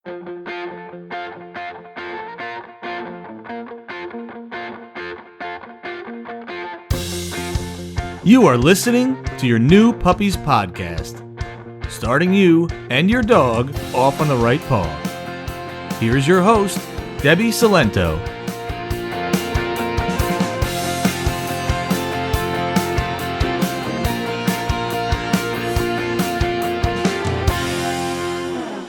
You are listening to your New Puppies podcast, starting you and your dog off on the right paw. Here's your host, Debbie Salento.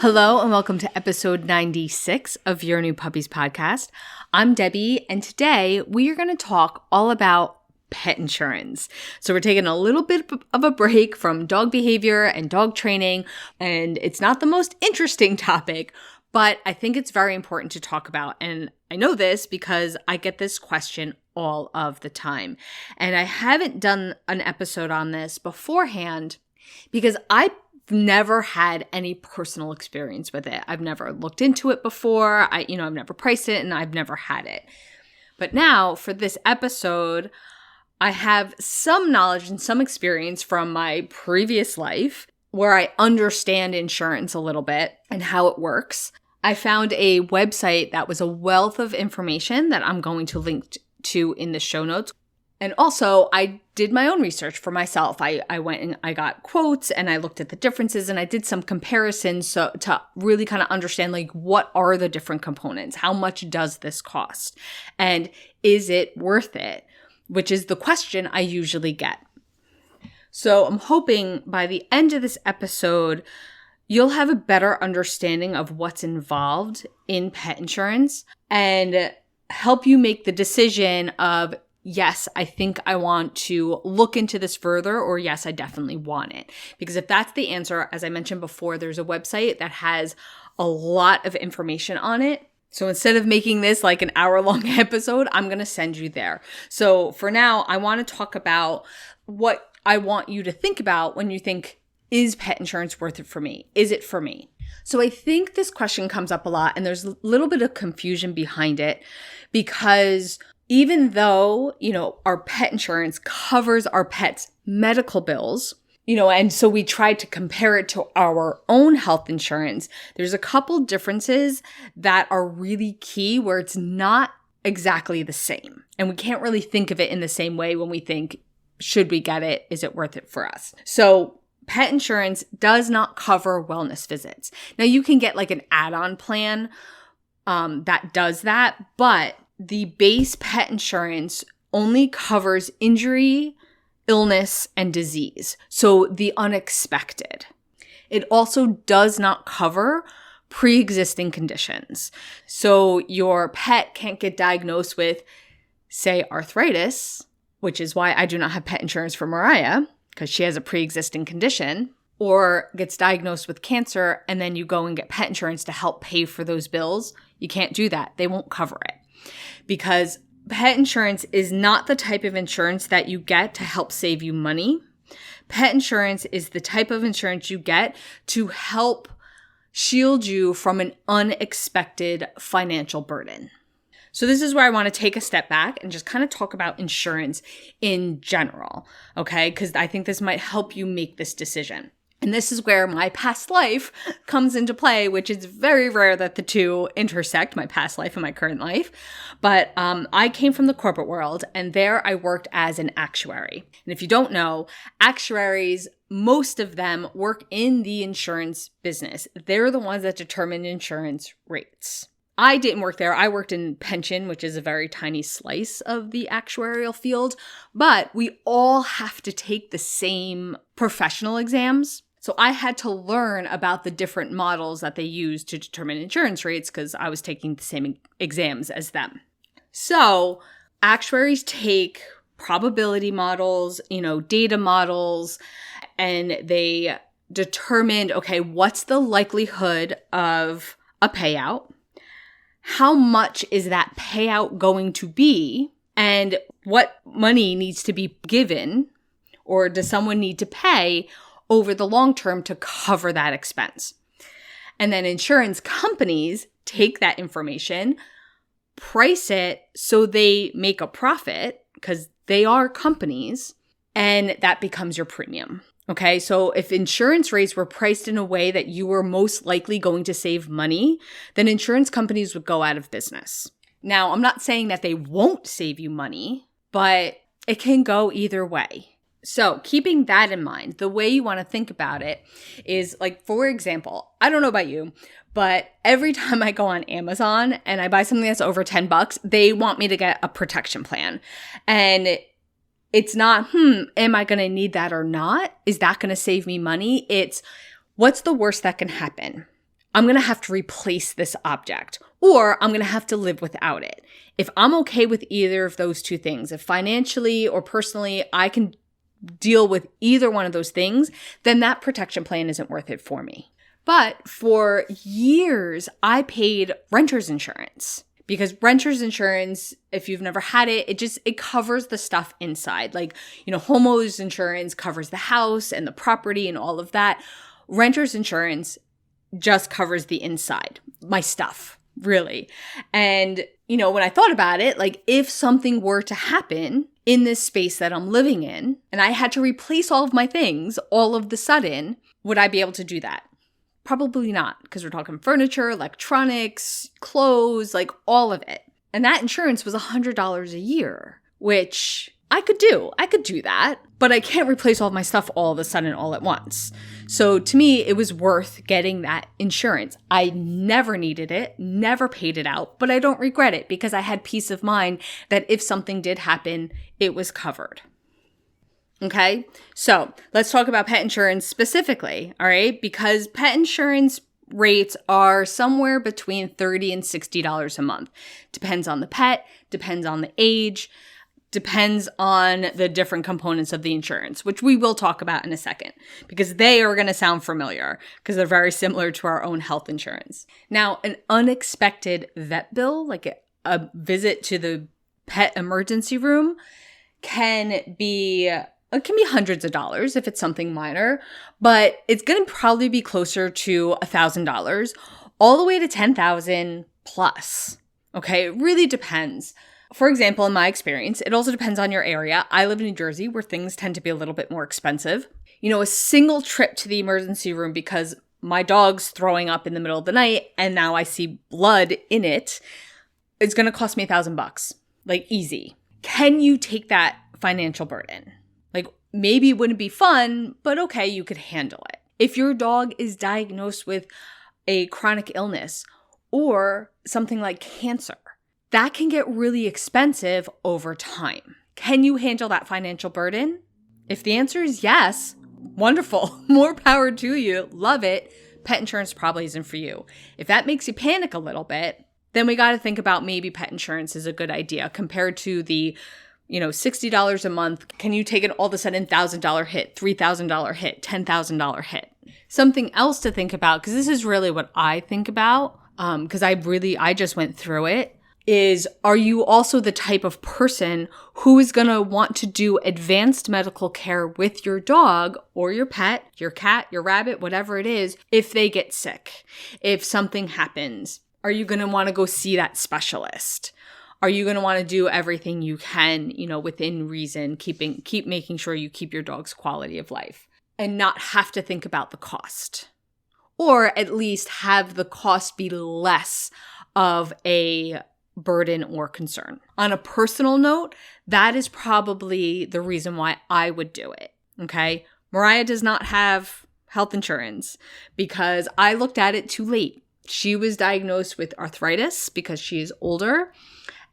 Hello and welcome to episode 96 of Your New Puppies podcast. I'm Debbie, and today we are going to talk all about pet insurance. So we're taking a little bit of a break from dog behavior and dog training, and it's not the most interesting topic, but I think it's very important to talk about. And I know this because I get this question all of the time. And I haven't done an episode on this beforehand because I've never had any personal experience with it. I've never looked into it before. I've never priced it and I've never had it. But now for this episode, I have some knowledge and some experience from my previous life where I understand insurance a little bit and how it works. I found a website that was a wealth of information that I'm going to link to in the show notes. And also, I did my own research for myself. I went and I got quotes and I looked at the differences and I did some comparisons to really kind of understand what are the different components? How much does this cost? And is it worth it? Which is the question I usually get. So I'm hoping by the end of this episode, you'll have a better understanding of what's involved in pet insurance and help you make the decision of, yes, I think I want to look into this further, or yes, I definitely want it. Because if that's the answer, as I mentioned before, there's a website that has a lot of information on it. So instead of making this like an hour-long episode, I'm going to send you there. So for now, I want to talk about what I want you to think about when you think, is pet insurance worth it for me? Is it for me? So I think this question comes up a lot, and there's a little bit of confusion behind it because even though, our pet insurance covers our pets' medical bills, and so we tried to compare it to our own health insurance, there's a couple differences that are really key where it's not exactly the same. And we can't really think of it in the same way when we think, should we get it? Is it worth it for us? So pet insurance does not cover wellness visits. Now you can get like an add-on plan that does that, but the base pet insurance only covers injury, illness, and disease. So the unexpected. It also does not cover pre-existing conditions. So your pet can't get diagnosed with, say, arthritis, which is why I do not have pet insurance for Mariah, because she has a pre-existing condition, or gets diagnosed with cancer, and then you go and get pet insurance to help pay for those bills. You can't do that. They won't cover it because pet insurance is not the type of insurance that you get to help save you money. Pet insurance is the type of insurance you get to help shield you from an unexpected financial burden. So this is where I want to take a step back and just kind of talk about insurance in general, okay? Because I think this might help you make this decision. And this is where my past life comes into play, which is very rare that the two intersect, my past life and my current life. But I came from the corporate world, and there I worked as an actuary. And if you don't know, actuaries, most of them work in the insurance business. They're the ones that determine insurance rates. I didn't work there. I worked in pension, which is a very tiny slice of the actuarial field. But we all have to take the same professional exams. So I had to learn about the different models that they use to determine insurance rates because I was taking the same exams as them. So actuaries take probability models, data models, and they determined, okay, what's the likelihood of a payout? How much is that payout going to be? And what money needs to be given, or does someone need to pay over the long term to cover that expense? And then insurance companies take that information, price it so they make a profit because they are companies, and that becomes your premium. Okay, so if insurance rates were priced in a way that you were most likely going to save money, then insurance companies would go out of business. Now, I'm not saying that they won't save you money, but it can go either way. So keeping that in mind, the way you want to think about it is like, for example, I don't know about you, but every time I go on Amazon and I buy something that's over $10, they want me to get a protection plan. And it's not, am I going to need that or not? Is that going to save me money? It's, what's the worst that can happen? I'm going to have to replace this object, or I'm going to have to live without it. If I'm okay with either of those two things, if financially or personally I can deal with either one of those things, then that protection plan isn't worth it for me. But for years, I paid renter's insurance. Because renter's insurance, if you've never had it, it covers the stuff inside. Like, homeowner's insurance covers the house and the property and all of that. Renter's insurance just covers the inside, my stuff, really. And, when I thought about it, like if something were to happen in this space that I'm living in, and I had to replace all of my things all of the sudden, would I be able to do that? Probably not, because we're talking furniture, electronics, clothes, like all of it. And that insurance was $100 a year, which I could do. I could do that, but I can't replace all of my stuff all of a sudden all at once. So to me, it was worth getting that insurance. I never needed it, never paid it out, but I don't regret it because I had peace of mind that if something did happen, it was covered. Okay, so let's talk about pet insurance specifically, all right? Because pet insurance rates are somewhere between $30 and $60 a month. Depends on the pet, depends on the age, depends on the different components of the insurance, which we will talk about in a second, because they are going to sound familiar because they're very similar to our own health insurance. Now, an unexpected vet bill, like a visit to the pet emergency room, can be hundreds of dollars if it's something minor, but it's going to probably be closer to $1,000 all the way to $10,000 plus. Okay, it really depends. For example, in my experience, it also depends on your area. I live in New Jersey where things tend to be a little bit more expensive. A single trip to the emergency room because my dog's throwing up in the middle of the night and now I see blood in it, it's going to cost me $1,000, like easy. Can you take that financial burden? Like, maybe it wouldn't be fun, but okay, you could handle it. If your dog is diagnosed with a chronic illness or something like cancer, that can get really expensive over time. Can you handle that financial burden? If the answer is yes, wonderful. More power to you. Love it. Pet insurance probably isn't for you. If that makes you panic a little bit, then we got to think about maybe pet insurance is a good idea compared to the $60 a month. Can you take an all of a sudden $1,000 hit, $3,000 hit, $10,000 hit? Something else to think about, because this is really what I think about, because I just went through it, is are you also the type of person who is going to want to do advanced medical care with your dog or your pet, your cat, your rabbit, whatever it is, if they get sick, if something happens? Are you going to want to go see that specialist? Are you going to want to do everything you can, within reason, keep making sure you keep your dog's quality of life and not have to think about the cost? Or at least have the cost be less of a burden or concern. On a personal note, that is probably the reason why I would do it, okay? Mariah does not have health insurance because I looked at it too late. She was diagnosed with arthritis because she is older,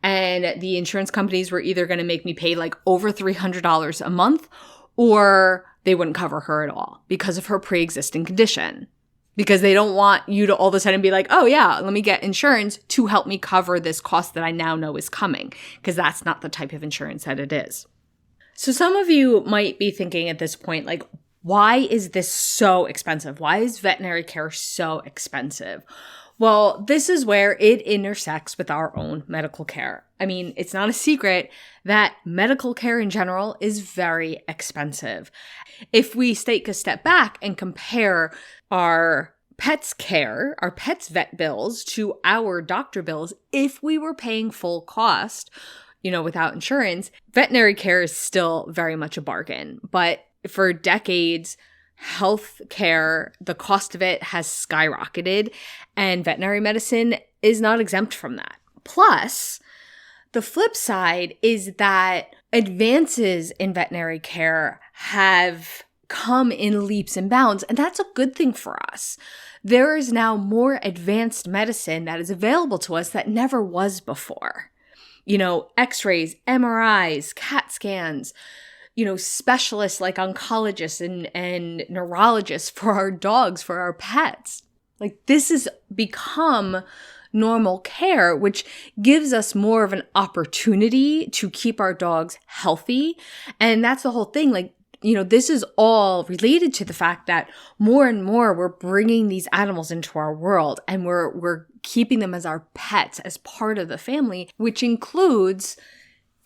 and the insurance companies were either going to make me pay like over $300 a month or they wouldn't cover her at all because of her pre-existing condition. Because they don't want you to all of a sudden be like, oh yeah, let me get insurance to help me cover this cost that I now know is coming. Because that's not the type of insurance that it is. So some of you might be thinking at this point, like, why is this so expensive? Why is veterinary care so expensive? Well, this is where it intersects with our own medical care. I mean, it's not a secret that medical care in general is very expensive. If we take a step back and compare our pets' care, our pets' vet bills to our doctor bills, if we were paying full cost, without insurance, veterinary care is still very much a bargain. But for decades, health care, the cost of it has skyrocketed, and veterinary medicine is not exempt from that. Plus, the flip side is that advances in veterinary care have come in leaps and bounds, and that's a good thing for us. There is now more advanced medicine that is available to us that never was before. X-rays, MRIs, CAT scans, specialists like oncologists and neurologists for our dogs, for our pets. Like, this has become normal care, which gives us more of an opportunity to keep our dogs healthy. And that's the whole thing. Like, this is all related to the fact that more and more we're bringing these animals into our world, and we're keeping them as our pets, as part of the family, which includes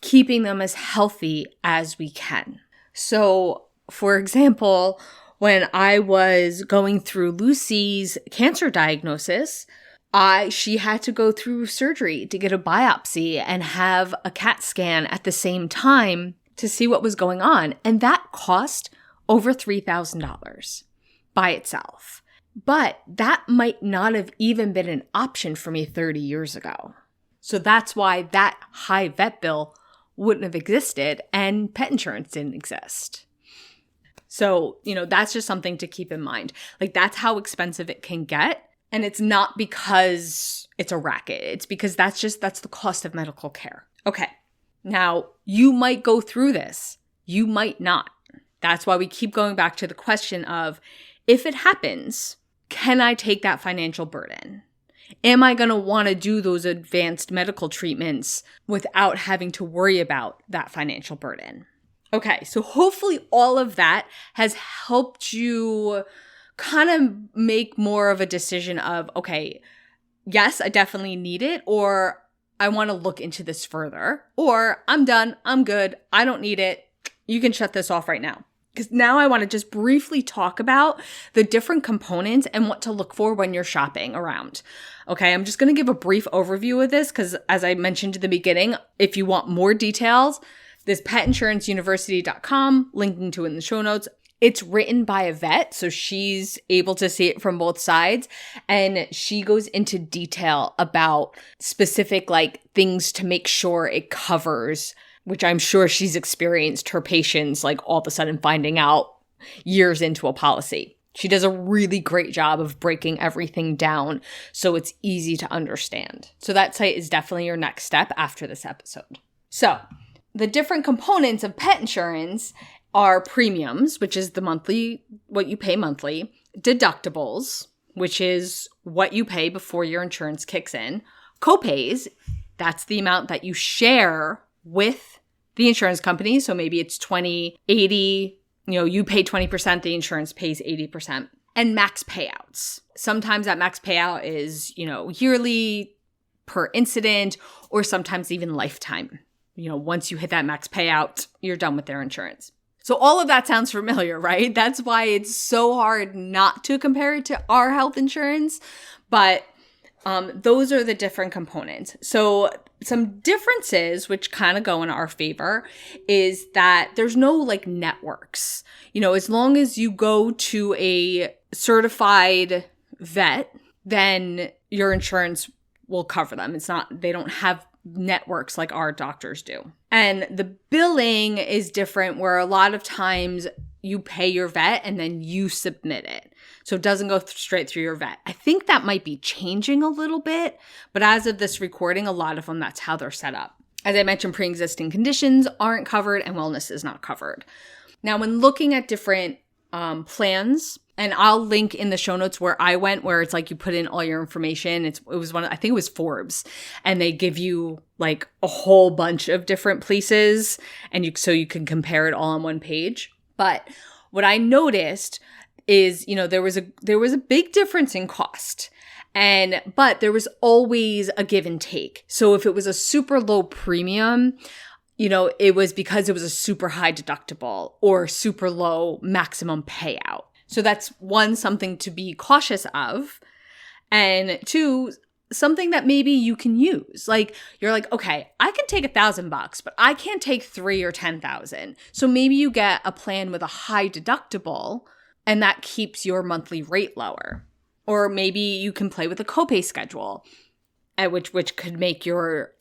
keeping them as healthy as we can. So, for example, when I was going through Lucy's cancer diagnosis, she had to go through surgery to get a biopsy and have a CAT scan at the same time to see what was going on. And that cost over $3,000 by itself. But that might not have even been an option for me 30 years ago. So that's why that high vet bill wouldn't have existed and pet insurance didn't exist. So, that's just something to keep in mind. Like, that's how expensive it can get. And it's not because it's a racket. It's because that's the cost of medical care. Okay. Now, you might go through this. You might not. That's why we keep going back to the question of, if it happens, can I take that financial burden? Am I going to want to do those advanced medical treatments without having to worry about that financial burden? Okay, so hopefully all of that has helped you kind of make more of a decision of, okay, yes, I definitely need it, or I want to look into this further, or I'm done, I'm good, I don't need it. You can shut this off right now. Because now I want to just briefly talk about the different components and what to look for when you're shopping around. Okay, I'm just going to give a brief overview of this because, as I mentioned in the beginning, if you want more details, this PetInsuranceUniversity.com, linking to it in the show notes. It's written by a vet, so she's able to see it from both sides. And she goes into detail about specific things to make sure it covers, which I'm sure she's experienced her patients all of a sudden finding out years into a policy. She does a really great job of breaking everything down so it's easy to understand. So that site is definitely your next step after this episode. So the different components of pet insurance are premiums, which is what you pay monthly, deductibles, which is what you pay before your insurance kicks in, copays, that's the amount that you share with the insurance company. So maybe it's 20, 80, you pay 20%, the insurance pays 80%, and max payouts. Sometimes that max payout is, yearly per incident, or sometimes even lifetime. Once you hit that max payout, you're done with their insurance. So all of that sounds familiar, right? That's why it's so hard not to compare it to our health insurance. But those are the different components. So some differences, which kind of go in our favor, is that there's no networks. As long as you go to a certified vet, then your insurance will cover them. They don't have networks like our doctors do. And the billing is different, where a lot of times you pay your vet and then you submit it. So it doesn't go straight through your vet. I think that might be changing a little bit, but as of this recording, a lot of them, that's how they're set up. As I mentioned, pre-existing conditions aren't covered and wellness is not covered. Now, when looking at different plans, and I'll link in the show notes where I went, where it's you put in all your information. I think it was Forbes, and they give you a whole bunch of different places, and so you can compare it all on one page. But what I noticed is, there was a big difference in cost, but there was always a give and take. So if it was a super low premium, it was because it was a super high deductible or super low maximum payout. So that's one, something to be cautious of. And two, something that maybe you can use. Like you're like, okay, I can take $1,000, but I can't take 3 or 10,000. So maybe you get a plan with a high deductible and that keeps your monthly rate lower. Or maybe you can play with a copay schedule, which could make your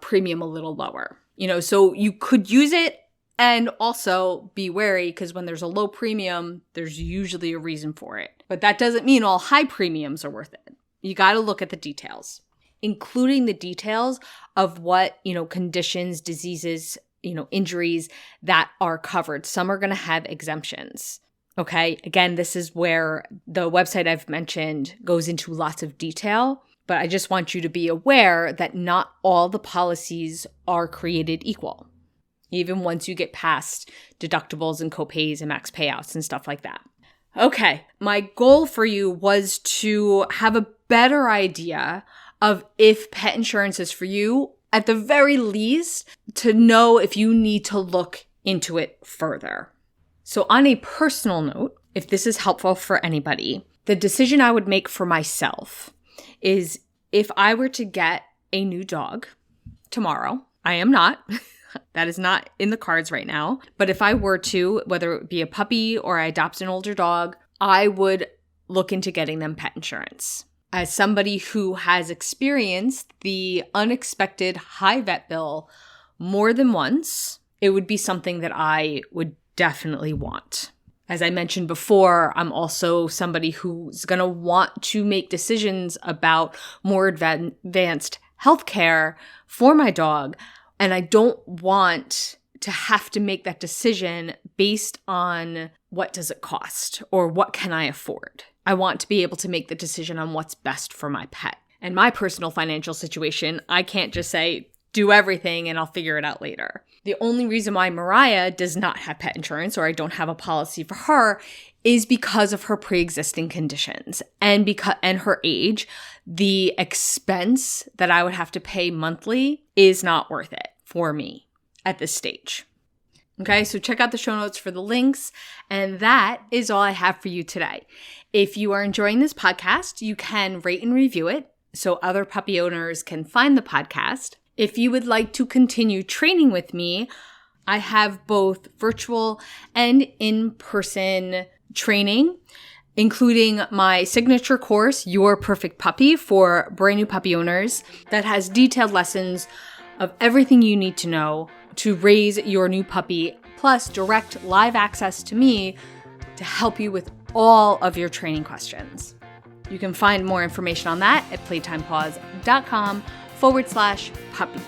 premium a little lower. So you could use it and also be wary because when there's a low premium, there's usually a reason for it. But that doesn't mean all high premiums are worth it. You got to look at the details, including the details of what, conditions, diseases, injuries that are covered. Some are going to have exemptions. Okay. Again, this is where the website I've mentioned goes into lots of detail, but I just want you to be aware that not all the policies are created equal, even once you get past deductibles and copays and max payouts and stuff like that. Okay, my goal for you was to have a better idea of if pet insurance is for you, at the very least, to know if you need to look into it further. So on a personal note, if this is helpful for anybody, the decision I would make for myself is if I were to get a new dog tomorrow, I am not. That is not in the cards right now. But if I were to, whether it be a puppy or I adopt an older dog, I would look into getting them pet insurance. As somebody who has experienced the unexpected high vet bill more than once, it would be something that I would definitely want. As I mentioned before, I'm also somebody who's going to want to make decisions about more advanced healthcare for my dog. And I don't want to have to make that decision based on what does it cost or what can I afford. I want to be able to make the decision on what's best for my pet. And my personal financial situation, I can't just say, do everything and I'll figure it out later. The only reason why Mariah does not have pet insurance or I don't have a policy for her is because of her pre-existing conditions and her age. The expense that I would have to pay monthly is not worth it for me at this stage. Okay, so check out the show notes for the links. And that is all I have for you today. If you are enjoying this podcast, you can rate and review it so other puppy owners can find the podcast. If you would like to continue training with me, I have both virtual and in-person training, including my signature course, Your Perfect Puppy, for brand new puppy owners that has detailed lessons of everything you need to know to raise your new puppy, plus direct live access to me to help you with all of your training questions. You can find more information on that at playtimepaws.com/puppy.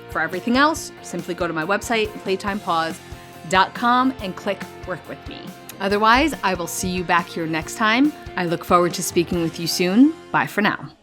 For everything else, simply go to my website, playtimepaws.com, and click Work With Me. Otherwise, I will see you back here next time. I look forward to speaking with you soon. Bye for now.